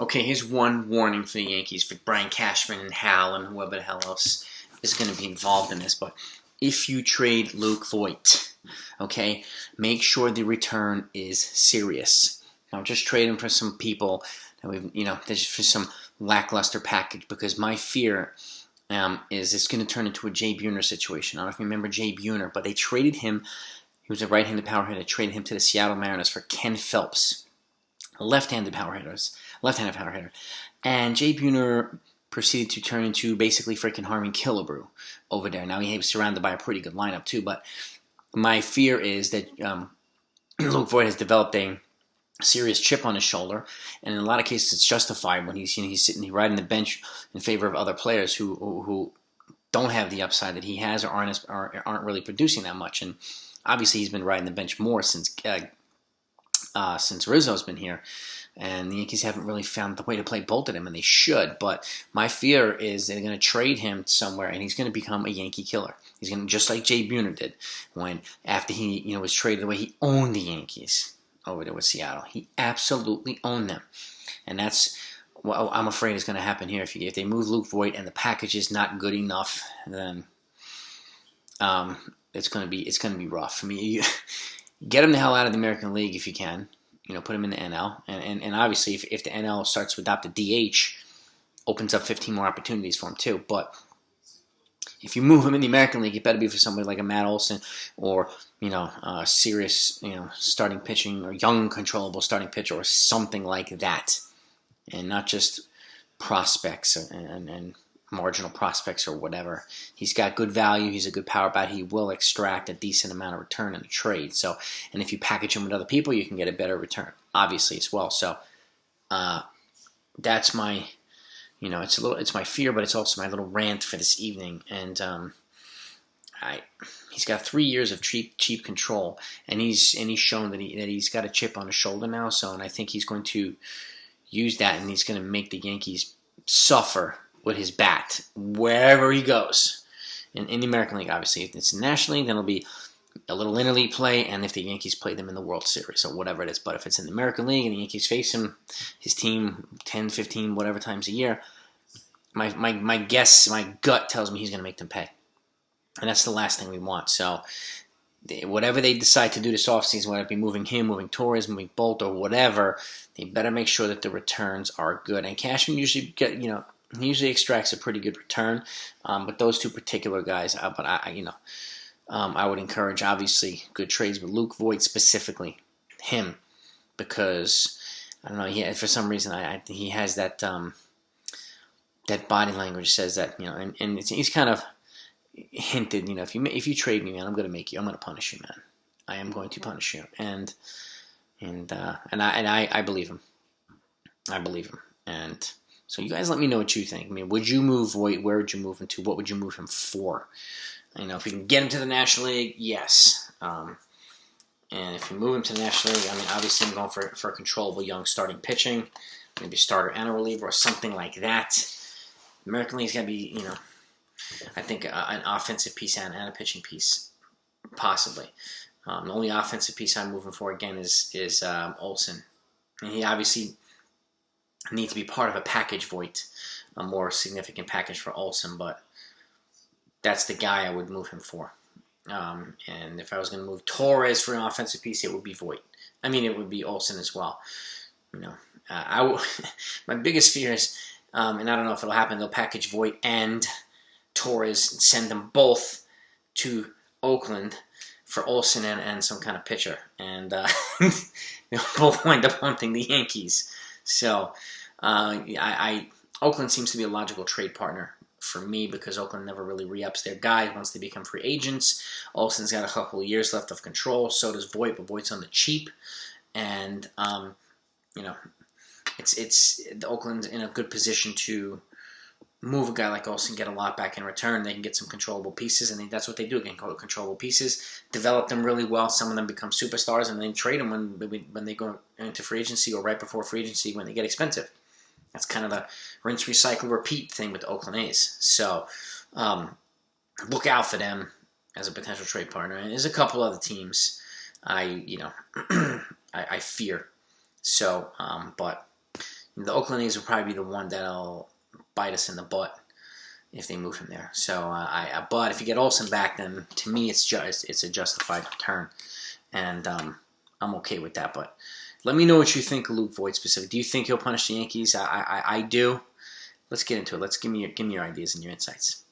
Okay, here's one warning for the Yankees, for Brian Cashman and Hal and whoever the hell else is going to be involved in this. But if you trade Luke Voit, okay, make sure the return is serious. Don't just trade him for some people that there's for some lackluster package, because my fear is it's going to turn into a Jay Buhner situation. I don't know if you remember Jay Buhner, but they traded him. He was a right-handed power hitter. They traded him to the Seattle Mariners for Ken Phelps, a left-handed power hitter. And Jay Buhner proceeded to turn into basically freaking Harmon Killebrew over there. Now he was surrounded by a pretty good lineup too, but my fear is that Luke Voit has developed a serious chip on his shoulder, and in a lot of cases it's justified when he's sitting right on the bench in favor of other players who don't have the upside that he has, or aren't really producing that much. And obviously he's been riding the bench more since Rizzo's been here, and the Yankees haven't really found the way to play both of them, and they should. But my fear is they're going to trade him somewhere, and he's going to become a Yankee killer. He's going to, just like Jay Buhner did, after he was traded away, he owned the Yankees over there with Seattle. He absolutely owned them, and that's what I'm afraid is going to happen here. If they move Luke Voit and the package is not good enough, then it's going to be rough. I mean, get him the hell out of the American League if you can. Put him in the NL, and obviously if the NL starts to adopt a DH, opens up 15 more opportunities for him too. But if you move him in the American League, it better be for somebody like a Matt Olson, or serious starting pitching, or young controllable starting pitcher, or something like that, and not just prospects and marginal prospects or whatever. He's got good value. He's a good power bat. He will extract a decent amount of return in a trade. So, and if you package him with other people, you can get a better return, obviously, as well. So, that's my, it's my fear, but it's also my little rant for this evening. And he's got 3 years of cheap control, and he's shown that he's got a chip on his shoulder now. So, and I think he's going to use that, and he's going to make the Yankees suffer with his bat wherever he goes. In the American League, obviously. If it's nationally, then it'll be a little interleague play, and if the Yankees play them in the World Series or whatever it is. But if it's in the American League and the Yankees face his team 10, 15, whatever times a year, my guess, my gut tells me he's going to make them pay. And that's the last thing we want. So whatever they decide to do this offseason, whether it be moving him, moving Torres, moving Bolt, or whatever, they better make sure that the returns are good. And Cashman usually he usually extracts a pretty good return, but those two particular guys, I would encourage, obviously, good trades with Luke Voit specifically, him, because I don't know, for some reason he has that that body language says that, and he's kind of hinted, if you trade me, man, I'm going to punish you, man. I am going to punish you, and I believe him. And so you guys let me know what you think. I mean, would you move Voit? Where would you move him to? What would you move him for? If you can get him to the National League, yes. And if you move him to the National League, obviously I'm going for controllable young starting pitching, maybe a starter and a reliever or something like that. American League's got to be, I think an offensive piece and a pitching piece, possibly. The only offensive piece I'm moving for, again, is Olson. And he obviously need to be part of a package, Voit, a more significant package for Olson, but that's the guy I would move him for. And if I was going to move Torres for an offensive piece, it would be Voit. It would be Olson as well. My biggest fear is, and I don't know if it'll happen, they'll package Voit and Torres and send them both to Oakland for Olson and some kind of pitcher, and they'll both wind up hunting the Yankees. So, Oakland seems to be a logical trade partner for me, because Oakland never really re-ups their guys once they become free agents. Olson's got a couple of years left of control. So does Voit, but Voit's on the cheap, and it's Oakland's in a good position to move a guy like Olson, get a lot back in return. They can get some controllable pieces, and that's what they do. Again, controllable pieces, develop them really well. Some of them become superstars, and then trade them when they go into free agency or right before free agency when they get expensive. That's kind of the rinse, recycle, repeat thing with the Oakland A's. So look out for them as a potential trade partner. And there's a couple other teams I fear. So, but The Oakland A's will probably be the one that'll bite us in the butt if they move him there. So, but if you get Olsen back, then to me it's a justified return, and I'm okay with that. But let me know what you think of Luke Voit specific. Do you think he'll punish the Yankees? I do. Let's get into it. Give me your ideas and your insights.